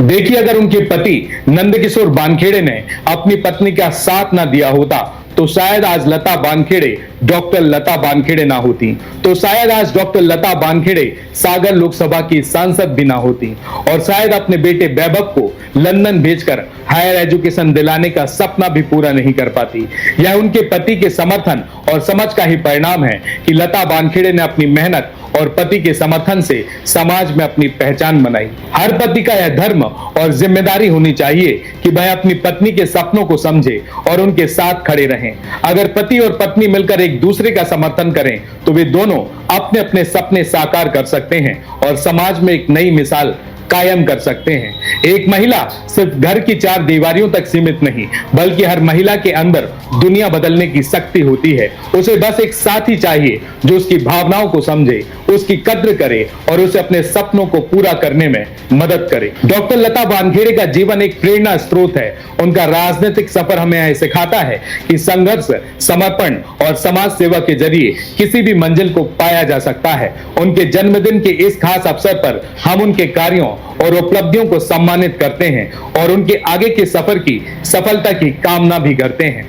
देखिए, अगर उनके पति नंदकिशोर बानखेड़े ने अपनी पत्नी का साथ ना दिया होता तो शायद आज लता बानखेड़े डॉक्टर लता बानखेड़े ना होती, तो शायद आज डॉक्टर लता बानखेड़े सागर लोकसभा की सांसद भी ना होती, और शायद अपने बेटे वैभव को लंदन भेजकर हायर एजुकेशन दिलाने का सपना भी पूरा नहीं कर पाती। यह उनके पति के समर्थन और समझ का ही परिणाम है कि लता बानखेड़े ने अपनी मेहनत और पति के समर्थन से समाज में अपनी पहचान बनाई। हर पति का यह धर्म और जिम्मेदारी होनी चाहिए कि वह अपनी पत्नी के सपनों को समझे और उनके साथ खड़े रहें। अगर पति और पत्नी मिलकर एक दूसरे का समर्थन करें तो वे दोनों अपने अपने सपने साकार कर सकते हैं और समाज में एक नई मिसाल कायम कर सकते हैं। एक महिला सिर्फ घर की चार दीवारियों तक सीमित नहीं, बल्कि हर महिला के अंदर दुनिया बदलने की शक्ति होती है। उसे बस एक साथी चाहिए जो उसकी भावनाओं को समझे, उसकी कद्र करे और उसे अपने सपनों को पूरा करने में मदद करे। डॉक्टर लता बानखेड़े का जीवन एक प्रेरणा स्रोत है। उनका राजनीतिक सफर हमें यह सिखाता है कि संघर्ष, समर्पण और समाज सेवा के जरिए किसी भी मंजिल को पाया जा सकता है। उनके जन्मदिन के इस खास अवसर पर हम उनके कार्यों और उपलब्धियों को सम्मानित करते हैं और उनके आगे के सफर की सफलता की कामना भी करते हैं।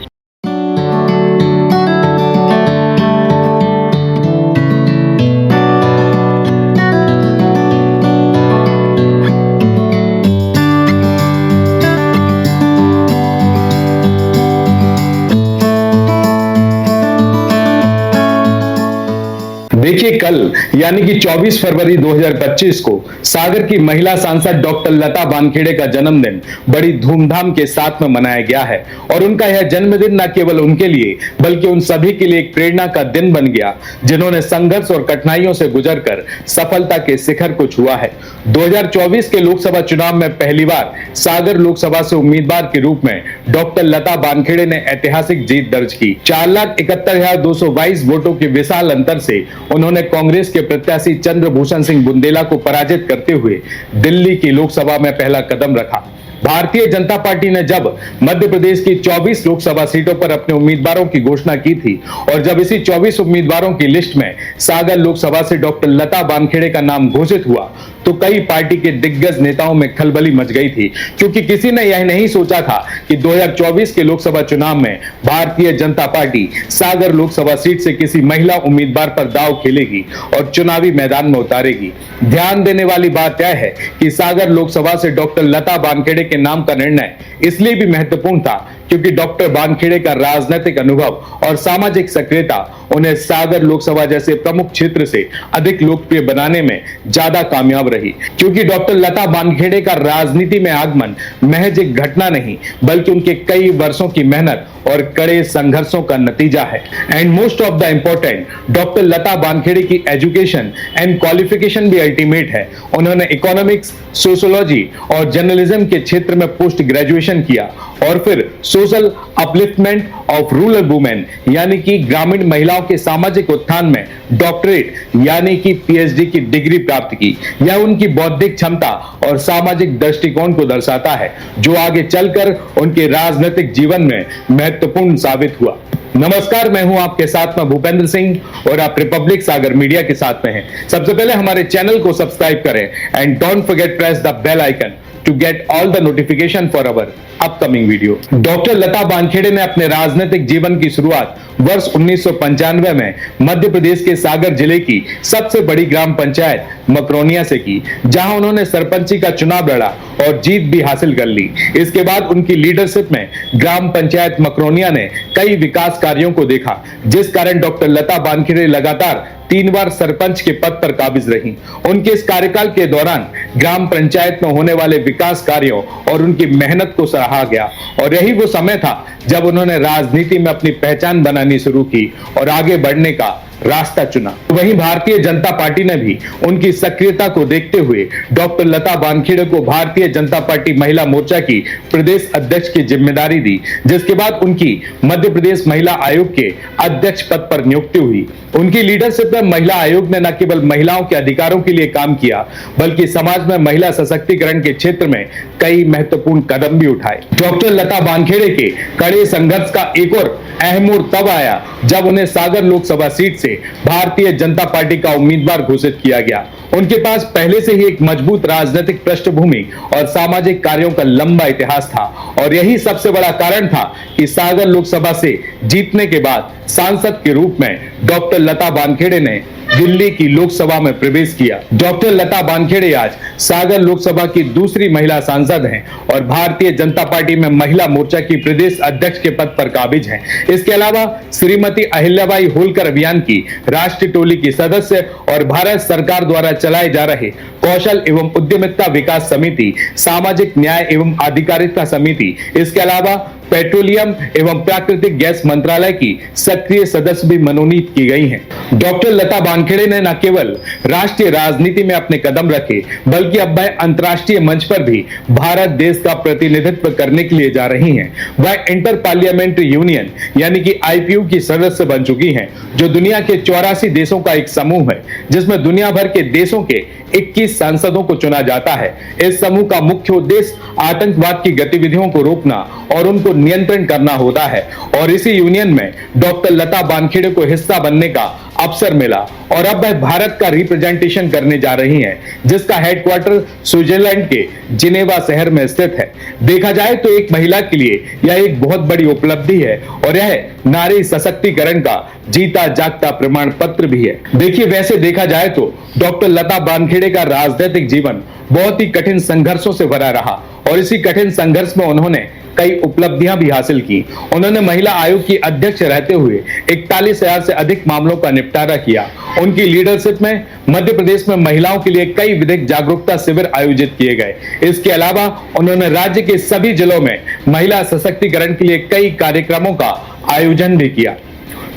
देखिए, कल यानी कि 24 फरवरी 2025 को सागर की महिला सांसद डॉक्टर लता बानखेड़े का जन्मदिन बड़ी धूमधाम के साथ में मनाया गया है और उनका यह जन्मदिन न केवल उनके लिए बल्कि उन सभी के लिए एक प्रेरणा का दिन बन गया जिन्होंने संघर्ष और कठिनाइयों से गुजरकर सफलता के शिखर को छुआ है। 2024 के लोकसभा चुनाव में पहली बार सागर लोकसभा से उम्मीदवार के रूप में डॉक्टर लता बानखेड़े ने ऐतिहासिक जीत दर्ज की। 4,71,222 वोटों के विशाल अंतर से उन्होंने कांग्रेस के प्रत्याशी चंद्रभूषण सिंह बुंदेला को पराजित करते हुए दिल्ली की लोकसभा में पहला कदम रखा। भारतीय जनता पार्टी ने जब मध्य प्रदेश की 24 लोकसभा सीटों पर अपने उम्मीदवारों की घोषणा की थी और जब इसी 24 उम्मीदवारों की लिस्ट में सागर लोकसभा से डॉक्टर लता बानखेड़े का नाम घोषित हुआ तो कई पार्टी के दिग्गज नेताओं में खलबली मच गई थी, क्योंकि किसी ने यह नहीं सोचा था कि 2024 के लोकसभा चुनाव में भारतीय जनता पार्टी सागर लोकसभा सीट से किसी महिला उम्मीदवार पर दांव खेलेगी और चुनावी मैदान में उतारेगी। ध्यान देने वाली बात यह है कि सागर लोकसभा से डॉक्टर लता बानखेड़े के नाम का निर्णय इसलिए भी महत्वपूर्ण था क्योंकि डॉक्टर बानखेड़े का राजनीतिक अनुभव और सामाजिक सक्रियता उन्हें सागर लोकसभा जैसे प्रमुख क्षेत्र से अधिक लोकप्रिय बनाने में ज्यादा कामयाब रही। क्योंकि डॉक्टर लता बानखेड़े का राजनीति में आगमन महज एक घटना नहीं बल्कि उनके कई वर्षों की मेहनत और कड़े संघर्षों का नतीजा है। And most of the important, doctor Lata Bankhede की एजुकेशन एंड क्वालिफिकेशन भी अल्टीमेट है। उन्होंने इकोनॉमिक्स, सोशियोलॉजी और जर्नलिज्म के क्षेत्र में पोस्ट ग्रेजुएशन किया और फिर social upliftment of rural women यानी कि ग्रामीण महिलाओं के सामाजिक उत्थान में डॉक्टरेट यानी कि पीएचडी की डिग्री प्राप्त की। यह उनकी बौद्धिक क्षमता और सामाजिक दृष्टिकोण को दर्शाता है जो आगे चलकर उनके राजनीतिक जीवन में महत्वपूर्ण साबित हुआ। नमस्कार, मैं हूं आपके साथ में भूपेंद्र सिंह और आप रिपब्लिक सागर मीडिया के साथ में हैं। सबसे पहले हमारे चैनल को सब्सक्राइब करें and don't forget press the bell icon to get all the notification for our upcoming video. Doctor Lata Bankhede ने अपने राजनीतिक जीवन की शुरुआत वर्ष 1995 में मध्य प्रदेश के सागर जिले की सबसे बड़ी ग्राम पंचायत मकरोनिया से की, जहां उन्होंने सरपंची का चुनाव लड़ा और जीत भी हासिल कर ली। इसके बाद उनकी लीडरशिप में ग्राम पंचायत मकरोनिया ने कई विकास कार्यों को देखा, जिस कारण डॉक्टर लता बानखेड़े लगातार 3 बार सरपंच के पद पर काबिज रही। उनके इस कार्यकाल के दौरान ग्राम पंचायत में होने वाले विकास कार्यों और उनकी मेहनत को सराहा गया और यही वो समय था जब उन्होंने राजनीति में अपनी पहचान बनानी शुरू की और आगे बढ़ने का रास्ता चुना। वहीं भारतीय जनता पार्टी ने भी उनकी सक्रियता को देखते हुए डॉक्टर लता बानखेड़े को भारतीय जनता पार्टी महिला मोर्चा की प्रदेश अध्यक्ष की जिम्मेदारी दी, जिसके बाद उनकी मध्य प्रदेश महिला आयोग के अध्यक्ष पद पर नियुक्ति हुई। उनकी लीडरशिप में महिला आयोग ने न केवल महिलाओं के अधिकारों के लिए काम किया बल्कि समाज में महिला सशक्तिकरण के क्षेत्र में कई महत्वपूर्ण कदम भी उठाए। डॉक्टर लता बानखेड़े के कड़े संघर्ष का एक और अहम मोड़ तब आया जब उन्हें सागर लोकसभा सीट से से भारतीय जनता पार्टी का उम्मीदवार घोषित किया गया। उनके पास पहले से ही एक मजबूत राजनीतिक पृष्ठभूमि और सामाजिक कार्यों का लंबा इतिहास था और यही सबसे बड़ा कारण था कि सागर लोकसभा से जीतने के बाद सांसद के रूप में डॉक्टर लता वानखेड़े ने दिल्ली की लोकसभा में प्रवेश किया। डॉक्टर लता वानखेड़े आज सागर लोकसभा की दूसरी महिला सांसद हैं और भारतीय जनता पार्टी में महिला मोर्चा की प्रदेश अध्यक्ष के पद पर काबिज हैं। इसके अलावा श्रीमती अहिल्याबाई होलकर अभियान की राष्ट्रीय टोली की सदस्य और भारत सरकार द्वारा चलाए जा रहे कौशल एवं उद्यमिता विकास समिति, सामाजिक न्याय एवं अधिकारिता समिति, इसके अलावा पेट्रोलियम एवं प्राकृतिक गैस मंत्रालय की सक्रिय सदस्य भी मनोनीत की गई हैं। डॉक्टर लता वानखेड़े ने न केवल राष्ट्रीय राजनीति में अपने कदम रखे बल्कि अब वह अंतर्राष्ट्रीय मंच पर भी भारत देश का प्रतिनिधित्व करने के लिए जा रही हैं। वह इंटर पार्लियामेंट्री यूनियन यानी कि आईपीयू की सदस्य बन चुकी हैं, जो दुनिया के 84 देशों का एक समूह है जिसमें दुनिया भर के देशों के 21 सांसदों को चुना जाता है। इस समूह का मुख्य उद्देश्य आतंकवाद की गतिविधियों को रोकना और उनको नियंत्रण करना होता है और इसी यूनियन में डॉक्टर लता वानखेड़े को हिस्सा बनने का अवसर मिला और अब वह भारत का रिप्रेजेंटेशन करने जा रही हैं, जिसका हेडक्वार्टर स्विट्जरलैंड के जिनेवा शहर में स्थित है। देखा जाए तो एक महिला के लिए यह एक बहुत बड़ी उपलब्धि है और यह नारी सशक्तिकरण का जीता जागता प्रमाण पत्र भी है। देखिए, वैसे देखा जाए तो डॉक्टर लता वानखेड़े का राजनीतिक जीवन बहुत ही कठिन संघर्षों से भरा रहा और इसी कठिन संघर्ष में उन्होंने कई उपलब्धियां भी हासिल की। उन्होंने महिला आयोग की अध्यक्ष रहते हुए 41,000 से अधिक मामलों का निपटारा किया। उनकी लीडरशिप में मध्य प्रदेश में महिलाओं के लिए कई विधिक जागरूकता शिविर आयोजित किए गए। इसके अलावा उन्होंने राज्य के सभी जिलों में महिला सशक्तिकरण के लिए कई कार्यक्रमों का आयोजन भी किया।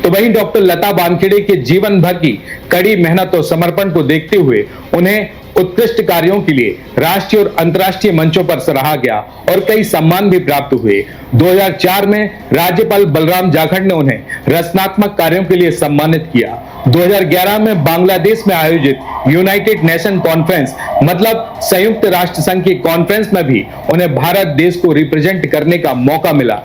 तो वहीं डॉक्टर लता वानखेड़े के जीवन भर की कड़ी मेहनत और समर्पण को देखते हुए उन्हें उत्कृष्ट कार्यों के लिए राष्ट्रीय और अंतर्राष्ट्रीय मंचों पर सराहा गया और कई सम्मान भी प्राप्त हुए। 2004 में राज्यपाल बलराम जाखड़ ने उन्हें रचनात्मक कार्यों के लिए सम्मानित किया। 2011 में बांग्लादेश में आयोजित यूनाइटेड नेशन कॉन्फ्रेंस मतलब संयुक्त राष्ट्र संघ की कॉन्फ्रेंस में भी उन्हें भारत देश को रिप्रेजेंट करने का मौका मिला।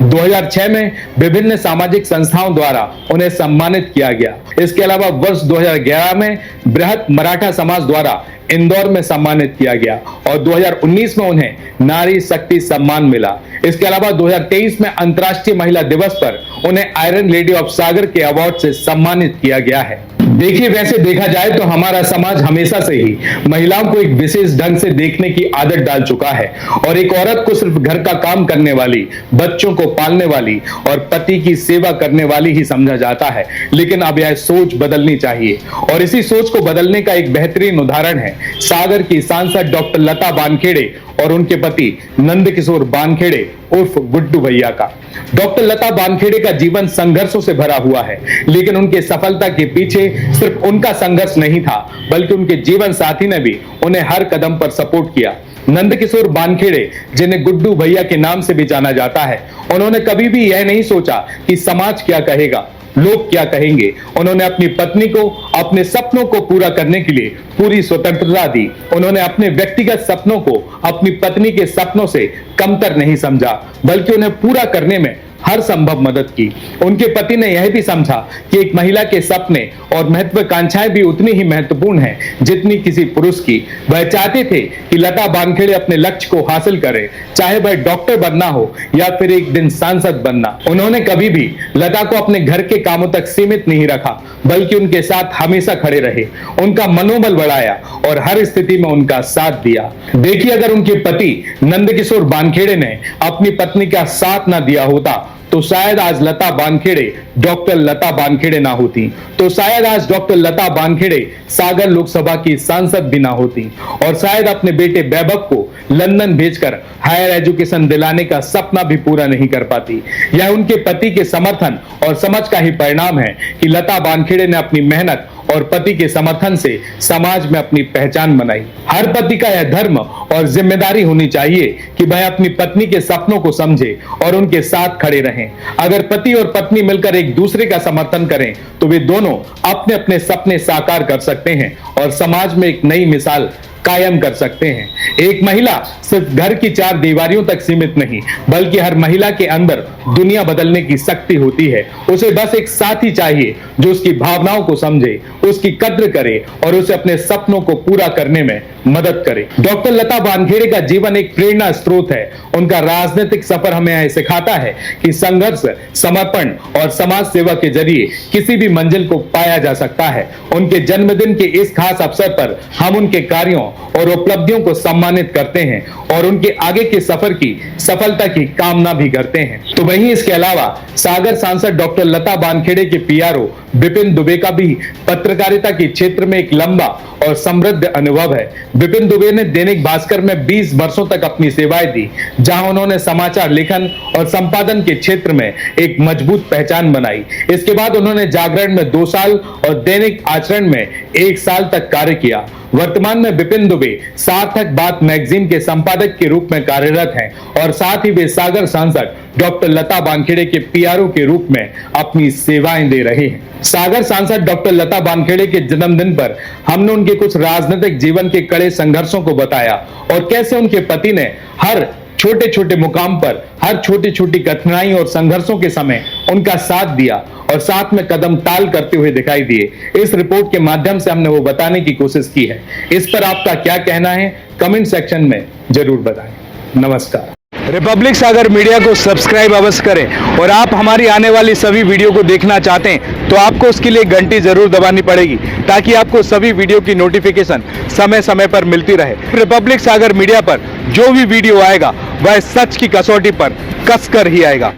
2006 में विभिन्न सामाजिक संस्थाओं द्वारा उन्हें सम्मानित किया गया। इसके अलावा वर्ष 2011 में बृहत मराठा समाज द्वारा इंदौर में सम्मानित किया गया और 2019 में उन्हें नारी शक्ति सम्मान मिला। इसके अलावा 2023 में अंतर्राष्ट्रीय महिला दिवस पर उन्हें आयरन लेडी ऑफ सागर के अवार्ड से सम्मानित किया गया है। देखिए, वैसे देखा जाए तो हमारा समाज हमेशा से ही महिलाओं को एक विशेष ढंग से देखने की आदत डाल चुका है और एक औरत को सिर्फ घर का काम करने वाली, बच्चों को पालने वाली और पति की सेवा करने वाली ही समझा जाता है। लेकिन अब यह सोच बदलनी चाहिए और इसी सोच को बदलने का एक बेहतरीन उदाहरण है सागर की सांसद डॉक्टर लता वानखेड़े और उनके पति नंदकिशोर वानखेड़े उर्फ गुड्डू भैया का। डॉक्टर लता वानखेड़े का जीवन संघर्षों से भरा हुआ है, लेकिन उनके सफलता के पीछे सिर्फ उनका संघर्ष नहीं था बल्कि उनके जीवन साथी ने भी उन्हें हर कदम पर सपोर्ट किया। नंदकिशोर वानखेड़े, जिन्हें गुड्डू भैया के नाम से भी जाना जाता है, उन्होंने कभी भी यह नहीं सोचा कि समाज क्या कहेगा, लोग क्या कहेंगे। उन्होंने अपनी पत्नी को अपने सपनों को पूरा करने के लिए पूरी स्वतंत्रता दी। उन्होंने अपने व्यक्तिगत सपनों को अपनी पत्नी के सपनों से कमतर नहीं समझा बल्कि उन्हें पूरा करने में हर संभव मदद की। उनके पति ने यह भी समझा कि एक महिला के सपने और महत्वाकांक्षाएं भी उतनी ही महत्वपूर्ण हैं जितनी किसी पुरुष की। वह चाहते थे कि लता वानखेड़े अपने लक्ष्य को हासिल करे, चाहे वह डॉक्टर बनना हो या फिर एक दिन सांसद बनना। उन्होंने कभी भी लता को अपने घर के कामों तक सीमित नहीं रखा बल्कि उनके साथ हमेशा खड़े रहे, उनका मनोबल बढ़ाया और हर स्थिति में उनका साथ दिया। देखिए, अगर उनके पति नंदकिशोर वानखेड़े ने अपनी पत्नी का साथ ना दिया होता तो शायद आज लता वानखेड़े डॉक्टर लता वानखेड़े ना होती, तो शायद आज डॉक्टर लता वानखेड़े सागर लोकसभा की सांसद भी ना होती और शायद अपने बेटे वैभव को लंदन भेजकर हायर एजुकेशन दिलाने का सपना भी पूरा नहीं कर पाती। यह उनके पति के समर्थन और समझ का ही परिणाम है कि लता वानखेड़े ने अपनी मेहनत और पति के समर्थन से समाज में अपनी पहचान बनाई। हर पति का यह धर्म और जिम्मेदारी होनी चाहिए कि वह अपनी पत्नी के सपनों को समझे और उनके साथ खड़े रहें। अगर पति और पत्नी मिलकर एक दूसरे का समर्थन करें तो वे दोनों अपने अपने सपने साकार कर सकते हैं और समाज में एक नई मिसाल कायम कर सकते हैं। एक महिला सिर्फ घर की चार दीवारियों तक सीमित नहीं, बल्कि हर महिला के अंदर दुनिया बदलने की शक्ति होती है। उसे बस एक साथी चाहिए जो उसकी भावनाओं को समझे, उसकी कद्र करे और उसे अपने सपनों को पूरा करने में मदद करे। डॉक्टर लता वानखेड़े का जीवन एक प्रेरणा स्रोत है। उनका राजनीतिक सफर हमें यह सिखाता है कि संघर्ष, समर्पण और समाज सेवा के जरिए किसी भी मंजिल को पाया जा सकता है। उनके जन्मदिन के इस खास अवसर पर हम उनके कार्यों और उपलब्धियों को सम्मानित करते हैं और उनके आगे के सफर की सफलता की कामना भी करते हैं। तो वहीं इसके अलावा सागर सांसद डॉक्टर लता वानखेड़े के पीआरओ विपिन दुबे का भी पत्रकारिता के क्षेत्र में एक लंबा और समृद्ध अनुभव है। विपिन दुबे ने दैनिक भास्कर में 20 वर्षों तक अपनी सेवाएं दी, जहां उन्होंने समाचार लेखन और संपादन के क्षेत्र में एक मजबूत पहचान बनाई। इसके बाद उन्होंने जागरण में 2 साल और दैनिक आचरण में 1 साल तक कार्य किया। वर्तमान में विपिन दुबे सार्थक बात मैगजीन के संपादक के रूप में कार्यरत हैं और साथ ही वे सागर सांसद डॉक्टर लता वानखेड़े के पीआरओ के रूप में अपनी सेवाएं दे रहे हैं। सागर सांसद डॉक्टर लता वानखेड़े के जन्मदिन पर हमने उनके कुछ राजनीतिक जीवन के कड़े संघर्षों को बताया और कैसे उनके पति ने हर छोटे छोटे मुकाम पर, हर छोटी छोटी कठिनाई और संघर्षों के समय उनका साथ दिया और साथ में कदम ताल करते हुए दिखाई दिए। इस रिपोर्ट के माध्यम से हमने वो बताने की कोशिश की है। इस पर आपका क्या कहना है, कमेंट सेक्शन में जरूर बताएं। नमस्कार। रिपब्लिक सागर मीडिया को सब्सक्राइब अवश्य करें और आप हमारी आने वाली सभी वीडियो को देखना चाहते हैं तो आपको उसके लिए घंटी जरूर दबानी पड़ेगी, ताकि आपको सभी वीडियो की नोटिफिकेशन समय समय पर मिलती रहे। रिपब्लिक सागर मीडिया पर जो भी वीडियो आएगा वह सच की कसौटी पर कसकर ही आएगा।